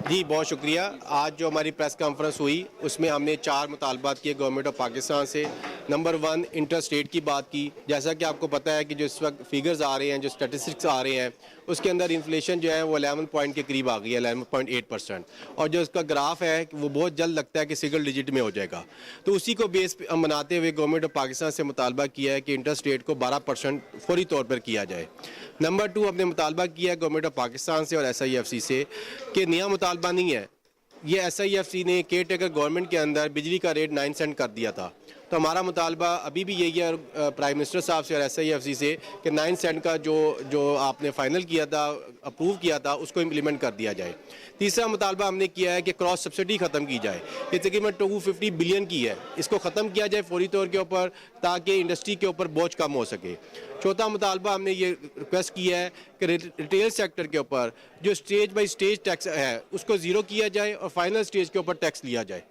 Speaker 10: जी बहुत शुक्रिया। आज जो हमारी प्रेस कॉन्फ्रेंस हुई उसमें हमने 4 मुतालबात किए गवर्नमेंट ऑफ पाकिस्तान से। नंबर 1 इंटर स्टेट की बात की। जैसा कि आपको पता है कि जो इस वक्त फिगर्स आ रहे हैं, जो स्टैटिस्टिक्स आ रहे हैं, उसके अंदर इन्फ्लेशन जो है वो 11 पॉइंट के करीब आ गई है, 11.8%। और जो इसका ग्राफ है वो बहुत जल्द लगता है कि सिंगल डिजिट में हो जाएगा। तो उसी को बेस बनाते हुए गवर्नमेंट ऑफ पाकिस्तान से मुतालबा किया है कि इंटर स्टेट को 12% फौरी तौर पर किया जाए। नंबर 2 हमने मुतालबा किया है गवर्नमेंट ऑफ पाकिस्तान से और SIFC से कि नया मुतालबा नहीं है, ये SIFC ने केयर टेकर गवर्नमेंट के अंदर बिजली का रेट 9 सेंट कर दिया था। तो हमारा मुतालबा अभी भी यही है प्राइम मिनिस्टर साहब से और SIFC से कि 9 सेंट का जो आपने फाइनल किया था, अप्रूव किया था, उसको इम्प्लीमेंट कर दिया जाए। तीसरा मुतालबा हमने किया है कि क्रॉस सब्सिडी ख़त्म की जाए। ये तकरीबन 250 बिलियन की है, इसको ख़त्म किया जाए फौरी तौर के ऊपर ताकि इंडस्ट्री के ऊपर बोझ कम हो सके। चौथा मुतालबा हमने ये रिक्वेस्ट किया है कि रिटेल सेक्टर के ऊपर जो स्टेज बाई स्टेज टैक्स है उसको ज़ीरो किया जाए और फाइनल स्टेज के ऊपर टैक्स लिया जाए।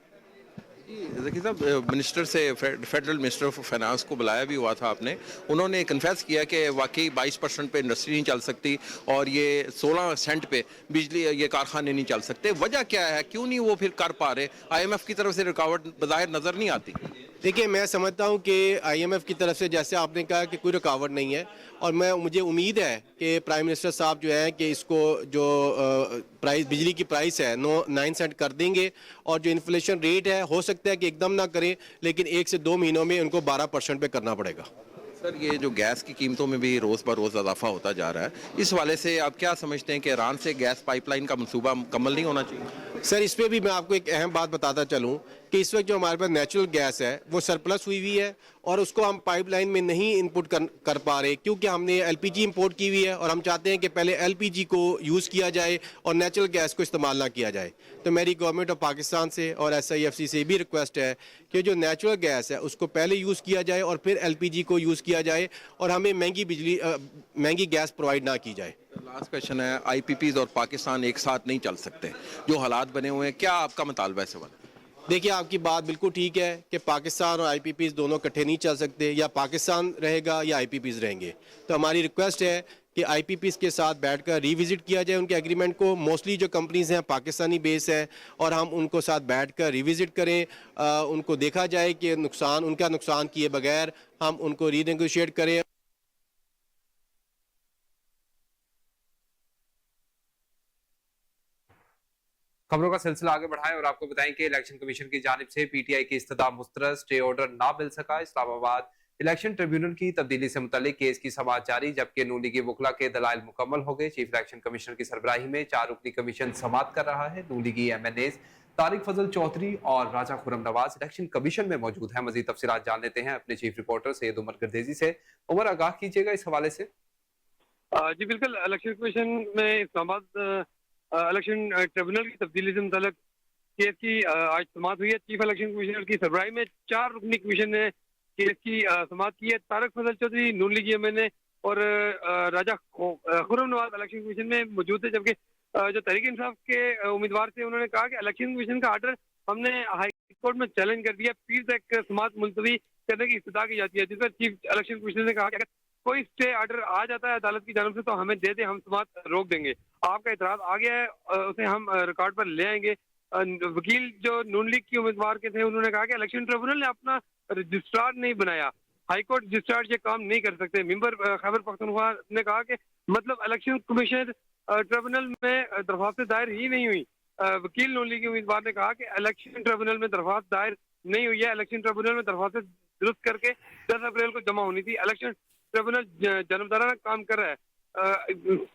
Speaker 9: जकी साहब, मिनिस्टर से फेडरल मिनिस्टर ऑफ फाइनेंस को बुलाया भी हुआ था आपने, उन्होंने कन्फेस किया कि वाकई 22% पे इंडस्ट्री नहीं चल सकती और ये 16 सेंट पे बिजली ये कारखाने नहीं चल सकते। वजह क्या है, क्यों नहीं वो फिर कर पा रहे? IMF की तरफ से रुकावट बज़ाहिर नज़र नहीं आती।
Speaker 10: देखिए, मैं समझता हूँ कि IMF की तरफ से जैसे आपने कहा कि कोई रुकावट नहीं है, और मुझे उम्मीद है कि प्राइम मिनिस्टर साहब जो है कि इसको जो प्राइस बिजली की प्राइस है 9 सेंट कर देंगे। और जो इन्फ्लेशन रेट है हो सकता है कि एकदम ना करें, लेकिन 1 से 2 महीनों में उनको 12% पे करना पड़ेगा।
Speaker 9: सर, ये जो गैस की कीमतों में भी रोज़ ब रोज़ इजाफा होता जा रहा है, इस वाले से आप क्या समझते हैं कि ईरान से गैस पाइपलाइन का मंसूबा मुकम्मल नहीं होना चाहिए?
Speaker 10: सर, इस पर भी मैं आपको एक अहम बात बताता चलूँ कि इस वक्त जो हमारे पास नेचुरल गैस है वो सरप्लस हुई हुई है और उसको हम पाइपलाइन में नहीं इनपुट कर पा रहे, क्योंकि हमने LPG इंपोर्ट की हुई है और हम चाहते हैं कि पहले LPG को यूज़ किया जाए और नेचुरल गैस को इस्तेमाल ना किया जाए। तो मेरी गवर्नमेंट ऑफ पाकिस्तान से और SIFC से भी रिक्वेस्ट है कि जो नेचुरल गैस है उसको पहले यूज़ किया जाए और फिर LPG को यूज़ किया जाए और हमें महंगी गैस प्रोवाइड ना की जाए।
Speaker 9: लास्ट क्वेश्चन है, IPPs और पाकिस्तान एक साथ नहीं चल सकते, जो हालात बने हुए हैं, क्या आपका मुतालबा है इस वाले?
Speaker 10: देखिए, आपकी बात बिल्कुल ठीक है कि पाकिस्तान और IPPs दोनों इकट्ठे नहीं चल सकते, या पाकिस्तान रहेगा या IPPs रहेंगे। तो हमारी रिक्वेस्ट है कि IPPs के साथ बैठकर रिविजिट किया जाए उनके एग्रीमेंट को। मोस्टली जो कंपनीज हैं पाकिस्तानी बेस हैं और हम उनको साथ बैठकर रिविजिट करें, उनको देखा जाए कि उनका नुकसान किए बगैर हम उनको रीनेगोशिएट करें।
Speaker 1: खबरों का सिलसिला आगे बढ़ाएं और आपको बताएं कि इलेक्शन कमीशन की जानिब से PTI की इस्तदा मुस्तरद स्टे ऑर्डर ना मिल सका। इस्लामाबाद इलेक्शन ट्रिब्यूनल की तब्दीली से मुतालिक केस की समाअत जारी, जबकि नून लीगी वकला के दलाइल मुकम्मल हो गए। चीफ इलेक्शन कमिश्नर की सरबराही में 4 रुकनी कमीशन समाअत कर रहा है। नून लीगी MNAs तारिक फजल चौधरी और राजा खुरम नवाज इलेक्शन कमीशन में मौजूद हैं। मजीद तफसीलात जान लेते हैं अपने चीफ रिपोर्टर सैयद उमर गर्देजी से। उमर, आगाह कीजिएगा इस हवाले से।
Speaker 11: जी बिल्कुल, इलेक्शन कमीशन में इस्लामाबाद इलेक्शन ट्रिब्यूनल की तब्दीली से मुताल्लिक केस की आज समाअत हुई है। चीफ इलेक्शन कमिश्नर की सरबराही में 4 रुकनी कमीशन ने केस की समाअत की है। तारिक फजल चौधरी नून लीगी MNA और राजा खुरम नवाज इलेक्शन कमीशन में मौजूद थे, जबकि जो तहरीक इंसाफ के उम्मीदवार थे उन्होंने कहा कि इलेक्शन कमीशन का आर्डर हमने हाई कोर्ट में चैलेंज कर दिया, पीर तक समाअत मुलतवी करने की इस्तदा की जाती है। जिस पर चीफ इलेक्शन कमिश्नर ने कहा कि अगर कोई स्टे आर्डर आ जाता है अदालत की जानब से तो हमें दे दे, हम समाअत रोक देंगे। आपका इतराज आ गया है, उसे हम रिकॉर्ड पर ले आएंगे। वकील जो नून लीग की उम्मीदवार के थे उन्होंने कहा कि इलेक्शन ट्रिब्यूनल ने अपना रजिस्ट्रार नहीं बनाया, हाई कोर्ट रजिस्ट्रार ये काम नहीं कर सकते। मेंबर खैबर पख्तूनख्वा ने कहा कि मतलब इलेक्शन कमीशन ट्रिब्यूनल में दरख्वास्त दायर ही नहीं हुई। वकील नून लीग के उम्मीदवार ने कहा कि इलेक्शन ट्रिब्यूनल में दरख्वास्त दायर नहीं हुई है, इलेक्शन ट्रिब्यूनल में दरख्वास्त दुरुस्त करके 10 अप्रैल को जमा होनी थी। इलेक्शन ट्रिब्यूनल जनमदाराना काम कर रहा है।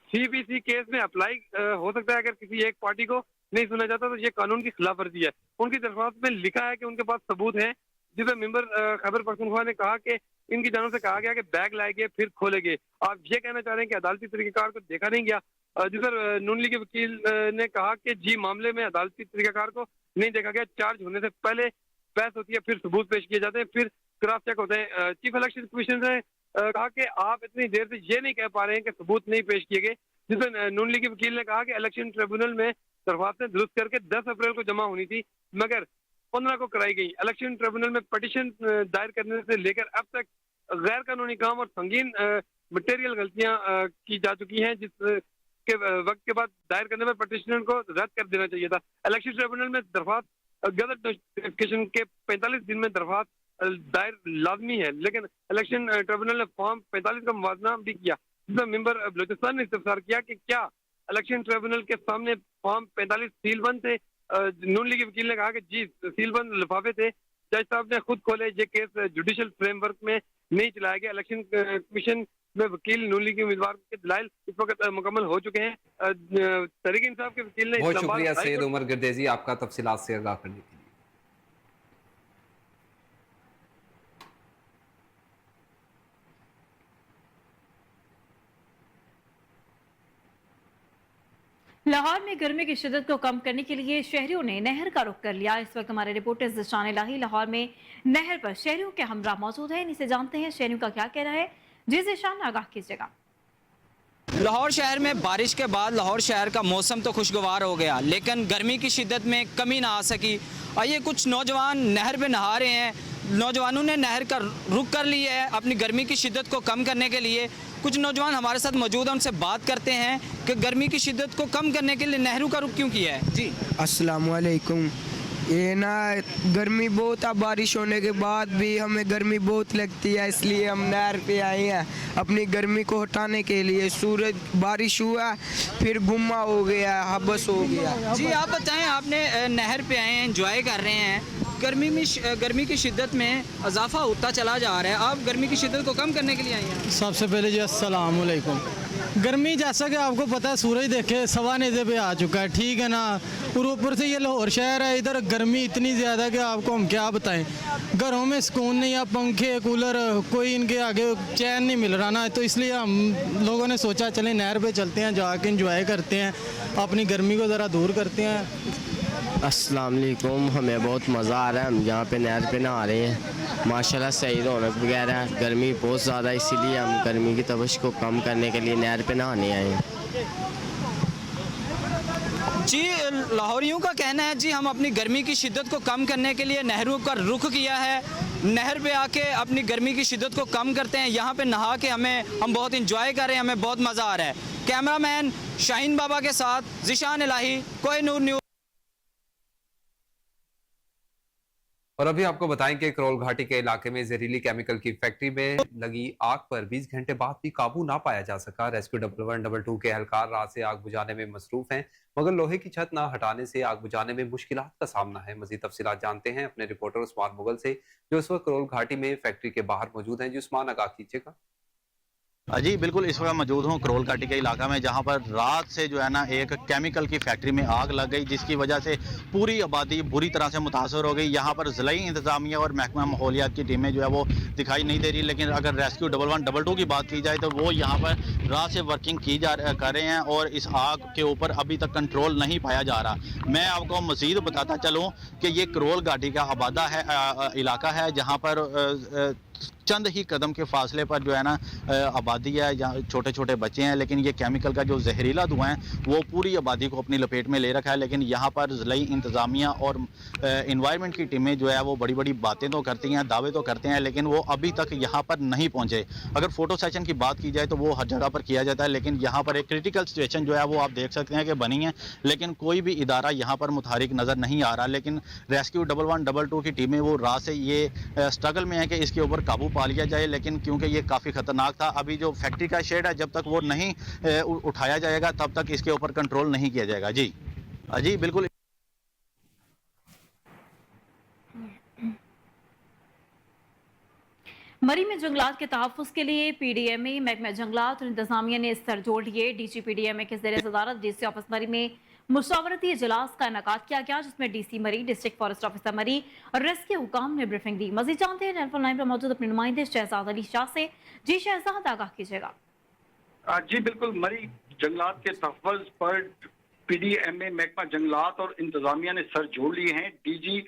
Speaker 11: CPC केस में अप्लाई हो सकता है, अगर किसी एक पार्टी को नहीं सुना जाता तो ये कानून की खिलाफ वर्जी है। उनकी दरख्वास्त में लिखा है कि उनके पास सबूत हैं, जिसे मेंबर खैबर पख्तूनख्वा ने कहा कि इनकी जानब से कहा गया कि बैग लाएंगे फिर खोलेंगे। आप ये कहना चाह रहे हैं कि अदालती तरीक़ाकार को देखा नहीं गया। जिस पर नून लीग के वकील ने कहा कि जी मामले में अदालती तरीक़ाकार को नहीं देखा गया, चार्ज होने से पहले बहस होती है, फिर सबूत पेश किए जाते हैं, फिर क्रॉस चेक होते हैं। चीफ इलेक्शन कमीशन ने कहा कि आप इतनी देर से ये नहीं कह पा रहे हैं कि सबूत नहीं पेश किए गए। जिसमें नून लीग के वकील ने कहा कि इलेक्शन ट्रिब्यूनल में दरख्वास्तें दुरुस्त करके 10 अप्रैल को जमा होनी थी, मगर 15 को कराई गई। इलेक्शन ट्रिब्यूनल में पटिशन दायर करने से लेकर अब तक गैर कानूनी काम और संगीन मटेरियल गलतियां की जा चुकी हैं, जिस के वक्त के बाद दायर करने में पटिशनर को रद्द कर देना चाहिए था। इलेक्शन ट्रिब्यूनल में दरख्वास्त गजट नोटिफिकेशन के 45 दिन में दरख्वास्त दायर लाजमी है, लेकिन इलेक्शन ट्रिब्यूनल ने फॉर्म 45 का मुवाजना भी किया, जिसमें मेंबर बलोचिस्तान ने इस्तफसार किया कि क्या इलेक्शन ट्रिब्यूनल के सामने फॉर्म 45 सीलबंद थे। नून लीग वकील ने कहा कि जी सीलबंद लिफाफे थे, जज साहब ने खुद खोले, ये केस जुडिशल फ्रेमवर्क में नहीं चलाया गया। इलेक्शन कमीशन में वकील नून लीग के उम्मीदवार के दलाइल इस वक्त मुकम्मल हो चुके हैं। तहरीक इंसाफ के वकील ने
Speaker 1: बहुत शुक्रिया सैयद उमर गर्देजी आपका तफसीलात से आगाह करने के लिए।
Speaker 2: लाहौर में गर्मी की शिद्दत को कम करने के लिए शहरियों ने नहर का रुख कर लिया। इस वक्त हमारे रिपोर्टर ज़िशान इलाही लाहौर में नहर पर शहरियों के हमरा मौजूद है, इनसे जानते हैं शहरियों का क्या कहना है। जी ज़िशान, आगाह कीजिएगा।
Speaker 12: लाहौर शहर में बारिश के बाद लाहौर शहर का मौसम तो खुशगवार हो गया, लेकिन गर्मी की शिद्दत में कमी ना आ सकी। आइए कुछ नौजवान नहर पे नहा रहे हैं। नौजवानों ने नहर का रुख कर लिया है अपनी गर्मी की शिद्दत को कम करने के लिए। कुछ नौजवान हमारे साथ मौजूद हैं, उनसे बात करते हैं कि गर्मी की शिद्दत को कम करने के लिए नहरों का रुख क्यों किया है। जी
Speaker 13: अस्सलाम वालेकुम। ये ना गर्मी बहुत, अब बारिश होने के बाद भी हमें गर्मी बहुत लगती है, इसलिए हम नहर पे आए हैं अपनी गर्मी को हटाने के लिए। सूरज बारिश हुआ फिर गुम्मा हो गया, हबस हो गया।
Speaker 12: जी आप बताएं, आपने नहर पे आए हैं, एंजॉय कर रहे हैं, गर्मी की शिद्दत में इजाफा होता चला जा रहा है, आप गर्मी की शिद्दत को कम करने के लिए आए हैं।
Speaker 14: सबसे पहले जी अस्सलाम वालेकुम। गर्मी जैसा कि आपको पता है, सूरज देखे सवा नेज़े पे आ चुका है, ठीक है ना, और ऊपर से ये लाहौर शहर है, इधर गर्मी इतनी ज़्यादा कि आपको हम क्या बताएं। घरों में सुकून नहीं है, पंखे कूलर कोई इनके आगे चैन नहीं मिल रहा ना, तो इसलिए हम लोगों ने सोचा चलें नहर पे चलते हैं, जाके इंजॉय करते हैं, अपनी गर्मी को ज़रा दूर करते हैं।
Speaker 15: अस्सलाम वालेकुम। हमें बहुत मज़ा आ रहा है, हम यहाँ पे नहर पे नहा रहे हैं, माशाल्लाह सही रौनक वगैरह है। गर्मी बहुत ज़्यादा, इसीलिए हम गर्मी की तपश को कम करने के लिए नहर पे नहाने आए हैं।
Speaker 12: जी लाहौरियों का कहना है जी हम अपनी गर्मी की शिद्दत को कम करने के लिए नहरों का रुख किया है, नहर पे आके अपनी गर्मी की शिद्दत को कम करते हैं। यहाँ पे नहा के हम बहुत इंजॉय कर रहे हैं, हमें बहुत मज़ा आ रहा है। कैमरामैन शाहीन बाबा के साथ ज़िशान इलाही, कोहिनूर न्यूज़।
Speaker 1: और अभी आपको बताएं कि करोल घाटी के इलाके में जहरीली केमिकल की फैक्ट्री में लगी आग पर 20 घंटे बाद भी काबू ना पाया जा सका। रेस्क्यू 1122 के एहलकार रात से आग बुझाने में मसरूफ हैं, मगर लोहे की छत ना हटाने से आग बुझाने में मुश्किलात का सामना है। मजीद तफसीलात जानते हैं अपने रिपोर्टर उस्मान मुगल से, जो इस वक्त करोल घाटी में फैक्ट्री के बाहर मौजूद हैं। जी उस्मान, आगाह कीजिएगा।
Speaker 16: जी बिल्कुल, इस वक्त मौजूद हूँ करोल घाटी के इलाका में, जहाँ पर रात से जो है ना एक केमिकल की फैक्ट्री में आग लग गई, जिसकी वजह से पूरी आबादी बुरी तरह से मुतासर हो गई। यहाँ पर ज़िलाई इंतज़ामिया और महकमा माहौलियात की टीमें जो है वो दिखाई नहीं दे रही, लेकिन अगर रेस्क्यू 1122 की बात की जाए तो वो यहाँ पर रात से वर्किंग कर रहे हैं और इस आग के ऊपर अभी तक कंट्रोल नहीं पाया जा रहा। मैं आपको मज़ीद बताता चलूँ कि ये करोल घाटी का आबादा है इलाका है, जहाँ पर चंद ही कदम के फासले पर जो है ना आबादी है, जहाँ छोटे छोटे बच्चे हैं, लेकिन ये केमिकल का जो जहरीला धुआं है वो पूरी आबादी को अपनी लपेट में ले रखा है। लेकिन यहाँ पर ज़िलाई इंतज़ामिया और इन्वायरमेंट की टीमें जो है वो बड़ी बड़ी बातें तो करती हैं, दावे तो करते हैं, लेकिन वो अभी तक यहाँ पर नहीं पहुँचे। अगर फ़ोटो सेशन की बात की जाए तो वो हर जगह पर किया जाता है, लेकिन यहाँ पर एक क्रिटिकल सिचुएशन जो है वो आप देख सकते हैं कि बनी है, लेकिन कोई भी इदारा यहाँ पर मुतहरिक नज़र नहीं आ रहा। लेकिन रेस्क्यू 1122 की टीमें वो रात से ये स्ट्रगल में है कि इसके ऊपर काबू पा लिया जाए, लेकिन क्योंकि ये काफ़ी ख़तरनाक था, अभी जो फैक्ट्री का शेड है जब तक वो नहीं उठाया जाएगा तब तक इसके ऊपर कंट्रोल नहीं किया जाएगा। जी जी बिल्कुल।
Speaker 2: मरी में जंगलात के तहफ़्फ़ुज़ के लिए PDMA, महकमा जंगलात और इंतजामिया ने सर जोड़ लिए। DG PDMA के ज़ेर सदारत DC ऑफिस मरी में मुशावरती इजलास का इनेकाद किया गया, जिसमें DC मरी, डिस्ट्रिक्ट फॉरेस्ट ऑफिसर मरी और रेस्क्यू हुकाम ने ब्रीफिंग दी। मज़ीद जानते हैं टेलीफोन लाइन पर मौजूद अपने नुमाइंदे शहजाद अली शाह से। जी शहजाद, आगाह कीजिएगा।
Speaker 17: जी बिल्कुल, मरी जंगलात के तहफ़्फ़ुज़ पर PDMA, महकमा जंगलात और इंतजामिया ने सर जोड़ लिए हैं। DG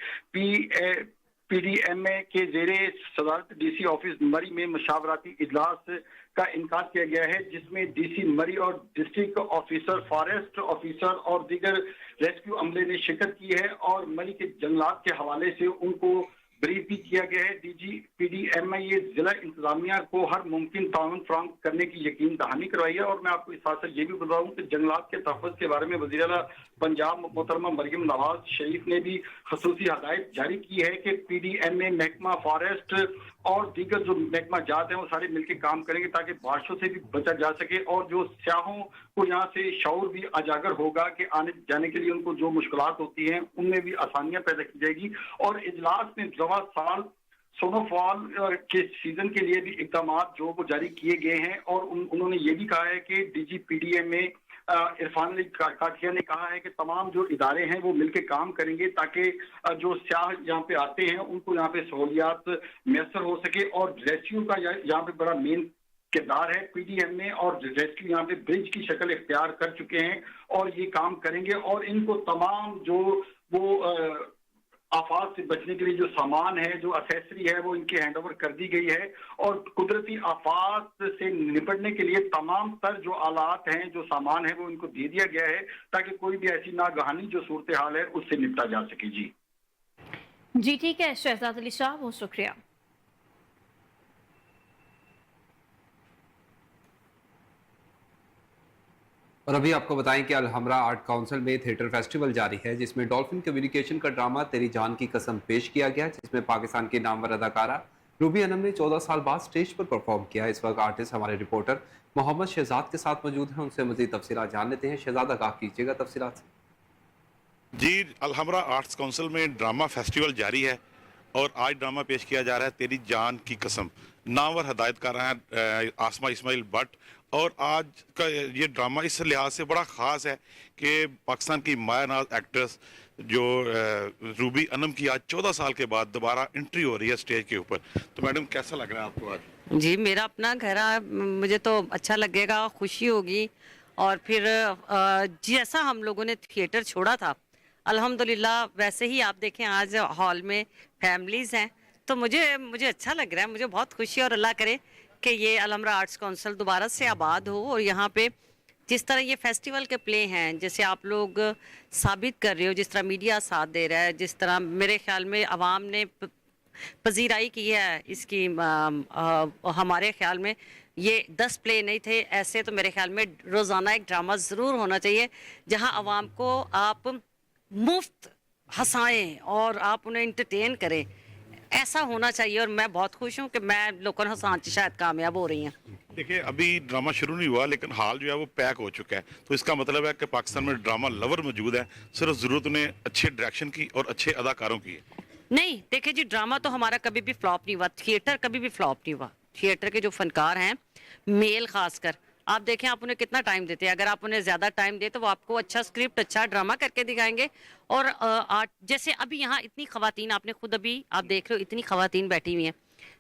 Speaker 17: PDMA के ज़ेरे सदारत DC ऑफिस मरी में मुशावरती इजलास का इनकाद किया गया है, जिसमें DC मरी और डिस्ट्रिक्ट ऑफिसर, फॉरेस्ट ऑफिसर और दीगर रेस्क्यू अमले ने शिरकत की है और मरी के जंगलात के हवाले से उनको ब्रीफ भी किया गया है। DG PDMA ये जिला इंतजामिया को हर मुमकिन ताउन फराहम करने की यकीन दहानी करवाई है। और मैं आपको इस साथ ये भी बताऊं कि जंगलात के तहफ़्फ़ुज़ के बारे में वज़ीर आला पंजाब मोहतरमा मरियम नवाज शरीफ ने भी खसूसी हदायत जारी की है कि PDMA, महकमा फॉरेस्ट और दीगर जो महकमा जात हैं वो सारे मिलकर काम करेंगे ताकि बारिशों से भी बचा जा सके और जो सियाहों को यहाँ से शऊर भी उजागर होगा कि आने जाने के लिए उनको जो मुश्किलात होती हैं उनमें भी आसानियाँ पैदा की जाएगी। और इजलास में रवा साल स्नोफॉल के सीजन के लिए भी इकदाम जो वो जारी किए गए हैं और उन्होंने ये भी कहा है कि DG PDMA इरफान अली काठिया ने कहा है कि तमाम जो इदारे हैं वो मिलकर काम करेंगे ताकि जो सियाह यहाँ पे आते हैं उनको यहाँ पे सहूलियात मैसर हो सके। और रेस्क्यू का यहाँ पे बड़ा मेन किरदार है। PDMA और रेस्क्यू यहाँ पे ब्रिज की शक्ल इख्तियार कर चुके हैं और ये काम करेंगे और इनको तमाम जो वो आफात से बचने के लिए जो सामान है, जो असेसरी है, वो इनके हैंड ओवर कर दी गई है और कुदरती आफात से निपटने के लिए तमाम तर जो आलात हैं, जो सामान है, वो इनको दे दिया गया है ताकि कोई भी ऐसी नागहानी जो सूरत हाल है उससे निपटा जा सके।
Speaker 2: जी ठीक है शहजाद अली शाह, बहुत शुक्रिया।
Speaker 1: और अभी आपको बताएं कि अलहमरा आर्ट काउंसिल में थिएटर फेस्टिवल जारी है, जिसमें डॉल्फिन कम्युनिकेशन का ड्रामा तेरी जान की कसम पेश किया गया, जिसमें पाकिस्तान की नामवर अदाकारा रूबी अनम ने 14 साल बाद स्टेज पर परफॉर्म किया। इस वक्त आर्टिस्ट हमारे रिपोर्टर मोहम्मद शहजाद के साथ मौजूद हैं, उनसे मजीद तफसीलात जान लेते हैं। शहजाद, आगाह कीजिएगा तफसीलात से।
Speaker 18: जी, अलहमरा आर्ट्स काउंसिल में ड्रामा फेस्टिवल जारी है और आज ड्रामा पेश किया जा रहा है तेरी जान की कसम। नामवर हदायतकार हैं आसमा इस्माइल भट्ट और आज का ये ड्रामा इस लिहाज से बड़ा ख़ास है कि पाकिस्तान की मायानाज एक्ट्रेस जो रूबी अनम की आज 14 साल के बाद दोबारा एंट्री हो रही है स्टेज के ऊपर। तो मैडम कैसा लग रहा है आपको आज?
Speaker 19: जी मेरा अपना घर है, मुझे तो अच्छा लगेगा, खुशी होगी। और फिर जैसा हम लोगों ने थिएटर छोड़ा था अल्हम्दुलिल्लाह वैसे ही आप देखें आज हॉल में फैमिलीज़ हैं, तो मुझे अच्छा लग रहा है, मुझे बहुत खुशी। और अल्लाह करे कि ये अलहमरा आर्ट्स काउंसिल दोबारा से आबाद हो और यहाँ पे जिस तरह ये फेस्टिवल के प्ले हैं, जैसे आप लोग साबित कर रहे हो, जिस तरह मीडिया साथ दे रहा है, जिस तरह मेरे ख्याल में आवाम ने पजीराई की है इसकी, हमारे ख्याल में ये 10 प्ले नहीं थे ऐसे, तो मेरे ख्याल में रोज़ाना एक ड्रामा ज़रूर होना चाहिए जहाँ आवाम को आप मुफ्त हंसाएं और आप उन्हें इंटरटेन करें, ऐसा होना चाहिए। और मैं बहुत खुश हूँ कि मैं लोगों को हंसाने से शायद कामयाब हो रही हैं।
Speaker 18: देखिए अभी ड्रामा शुरू नहीं हुआ लेकिन हाल जो है वो पैक हो चुका है, तो इसका मतलब है कि पाकिस्तान में ड्रामा लवर मौजूद है, सिर्फ ज़रूरत उन्हें अच्छे डायरेक्शन की और अच्छे अदाकारों की है।
Speaker 19: नहीं देखिए जी, ड्रामा तो हमारा कभी भी फ्लॉप नहीं हुआ, थिएटर कभी भी फ्लॉप नहीं हुआ। थिएटर के जो फनकार हैं, मेल खासकर, आप देखें आप उन्हें कितना टाइम देते हैं। अगर आप उन्हें ज़्यादा टाइम दें तो वो आपको अच्छा स्क्रिप्ट, अच्छा ड्रामा करके दिखाएंगे। और जैसे अभी यहाँ इतनी ख़वातीन, आपने खुद अभी आप देख रहे हो इतनी ख़वातीन बैठी हुई हैं,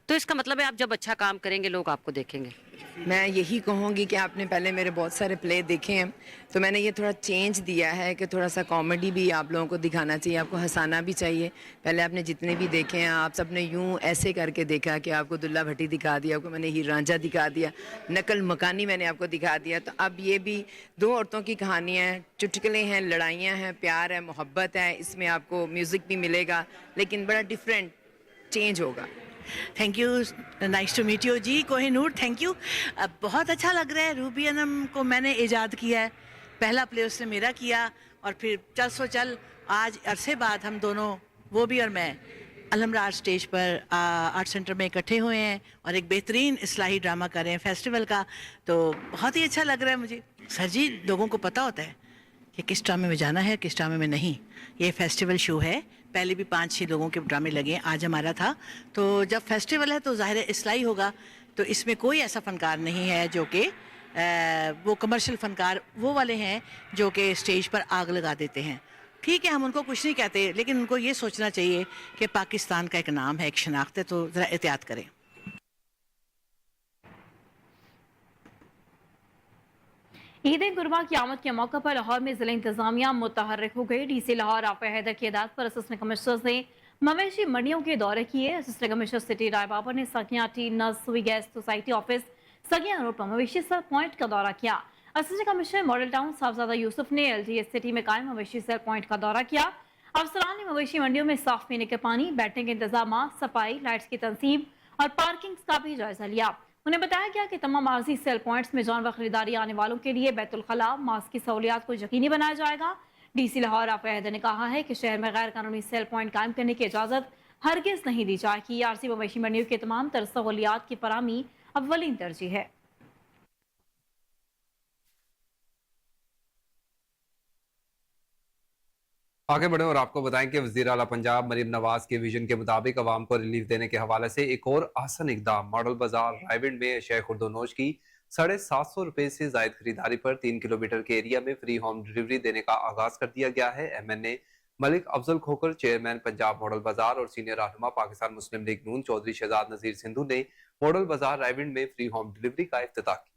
Speaker 19: तो इसका मतलब है आप जब अच्छा काम करेंगे लोग आपको देखेंगे।
Speaker 20: मैं यही कहूँगी कि आपने पहले मेरे बहुत सारे प्ले देखे हैं, तो मैंने ये थोड़ा चेंज दिया है कि थोड़ा सा कॉमेडी भी आप लोगों को दिखाना चाहिए, आपको हंसाना भी चाहिए। पहले आपने जितने भी देखे हैं आप सब ने यूँ ऐसे करके देखा कि आपको दुल्ला भट्टी दिखा दिया, आपको मैंने हीर रांझा दिखा दिया, नकल मकानी मैंने आपको दिखा दिया। तो अब ये भी दो औरतों की कहानियाँ हैं, चुटकुले हैं, लड़ाइयाँ हैं, प्यार है, मोहब्बत है, इसमें आपको म्यूज़िक भी मिलेगा लेकिन बड़ा डिफरेंट चेंज होगा।
Speaker 21: Thank you, nice to meet you जी कोहिनूर, थैंक यू। बहुत अच्छा लग रहा है। रूबी अनम को मैंने ईजाद किया है, पहला प्ले उसने मेरा किया और फिर चल सो चल, आज अरसे बाद हम दोनों, वो भी और मैं, अलमराज स्टेज पर आर्ट सेंटर में इकट्ठे हुए हैं और एक बेहतरीन इस्लाही ड्रामा कर रहे हैं फेस्टिवल का। तो बहुत ही अच्छा लग रहा है मुझे। सर जी, लोगों को पता होता है कि किस ड्रामे में जाना है, किस ड्रामे में नहीं। ये फेस्टिवल शो है, पहले भी 5-6 लोगों के ड्रामे लगे हैं, आज हमारा था। तो जब फेस्टिवल है तो ज़ाहिर है इस्लाही होगा, तो इसमें कोई ऐसा फ़नकार नहीं है जो कि वो कमर्शियल फ़नकार वो वाले हैं जो कि स्टेज पर आग लगा देते हैं। ठीक है, हम उनको कुछ नहीं कहते, लेकिन उनको ये सोचना चाहिए कि पाकिस्तान का एक नाम है, एक शनाख्त है, तो ज़रा एहतियात करें।
Speaker 2: ईद गुरमा की आमद के मौके पर लाहौर में जिला इंतजामिया मुतहर्रिक हो गई। डीसी लाहौर आफा हैदर की हिदायत पर असिस्टेंट कमिश्नर ने मवेशी मंडियों के दौरे किए। Assistant commissioner city Rai Babar ने Sagian tea nursery gas society office Sagian road पर मवेशी सेल पॉइंट का दौरा किया। Assistant commissioner model town Sahibzada Yousuf ने LGS सिटी में कायम मवेशी सेल पॉइंट का दौरा किया। अफसरान ने मवेशी मंडियों में साफ पीने के पानी, बैठने के इंतजाम, सफाई, लाइट्स की तंसीब और पार्किंग का भी जायजा लिया। उन्हें बताया गया कि तमाम आर्जी सेल पॉइंट्स में जानवर खरीदारी आने वालों के लिए बैतुल खला मास्क की सहूलियात को यकीनी बनाया जाएगा। डीसी लाहौर आफा हैदर ने कहा है कि शहर में गैर कानूनी सेल पॉइंट कायम करने की इजाजत हरगिज नहीं दी जाएगी। आरसी मवेशी मंडियों के तमाम तरह सहूलियात की फराहमी अव्वलीन तरजीह है।
Speaker 1: आगे बढ़े और आपको बताएं कि वज़ीर आला पंजाब मरीम नवाज के विजन के मुताबिक अवाम को रिलीफ देने के हवाले से एक और आसान इकदाम। मॉडल बाजार रायविंड में शेख उर्दोनोश की 750 रुपए से जायद खरीदारी पर 3 किलोमीटर के एरिया में फ्री होम डिलीवरी देने का आगाज कर दिया गया है। MNA मलिक अफजल खोकर, चेयरमैन पंजाब मॉडल बाजार और सीनियर रहनुमा पाकिस्तान मुस्लिम लीग नून चौधरी शहजाद नजीर सिंधु ने मॉडल बाजार रायविंड में फ्री होम डिलीवरी का इफ्तिताह किया।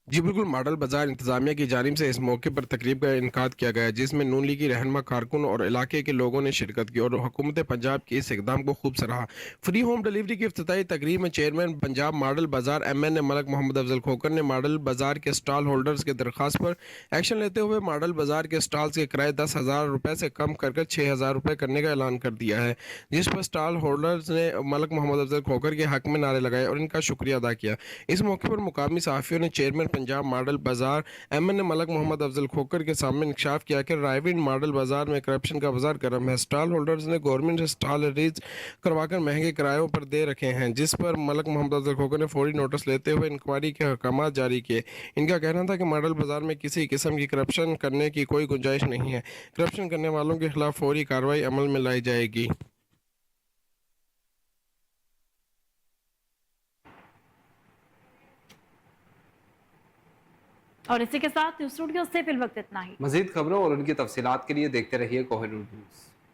Speaker 22: जी बिल्कुल, मॉडल बाजार इंतजामिया की जानिब से इस मौके पर तकरीब का इनकाद किया गया, जिसमें नून लीगी रहनुमा कारकुन और इलाके के लोगों ने शिरकत की और हुकूमत पंजाब के इस इकदाम को खूब सराहा। फ्री होम डिलीवरी की इफ्तिताही तकरीब में चेयरमैन पंजाब मॉडल बाजार MNA मलिक मोहम्मद अफजल खोकर ने मॉडल बाजार के स्टॉल होल्डर्स के दरख्वास्त पर एक्शन लेते हुए मॉडल बाजार के स्टॉल्स के किराए 10,000 रुपये से कम कर 6,000 रुपये करने का ऐलान कर दिया है, जिस पर स्टॉल होल्डर्स ने मलिक मोहम्मद अफजल खोकर के हक में नारे लगाए और इनका शुक्रिया अदा किया। इस मौके पर मुकामी सहाफ़ियों ने चेयरमैन पंजाब मॉडल बाजार MNA मलिक मोहम्मद अफजल खोकर के सामने इंकशाफ किया कि रायविंड मॉडल बाजार में करप्शन का बाजार गर्म है। स्टॉल होल्डर्स ने गवर्नमेंट से स्टॉल रीज करवाकर महंगे किरायों पर दे रखे हैं, जिस पर मलिक मोहम्मद अफजल खोकर ने फौरी नोटिस लेते हुए इंक्वायरी के अहकाम जारी किए। इनका कहना था कि मॉडल बाजार में किसी किस्म की करप्शन करने की कोई गुंजाइश नहीं है। करप्शन करने वालों के खिलाफ फौरी कार्रवाई अमल में लाई जाएगी।
Speaker 2: और इसी के साथ स्टूडियो से फिल वक्त इतना ही।
Speaker 1: मजीद खबरों और उनकी तफसीलात के लिए देखते रहिए कोहिनूर न्यूज़।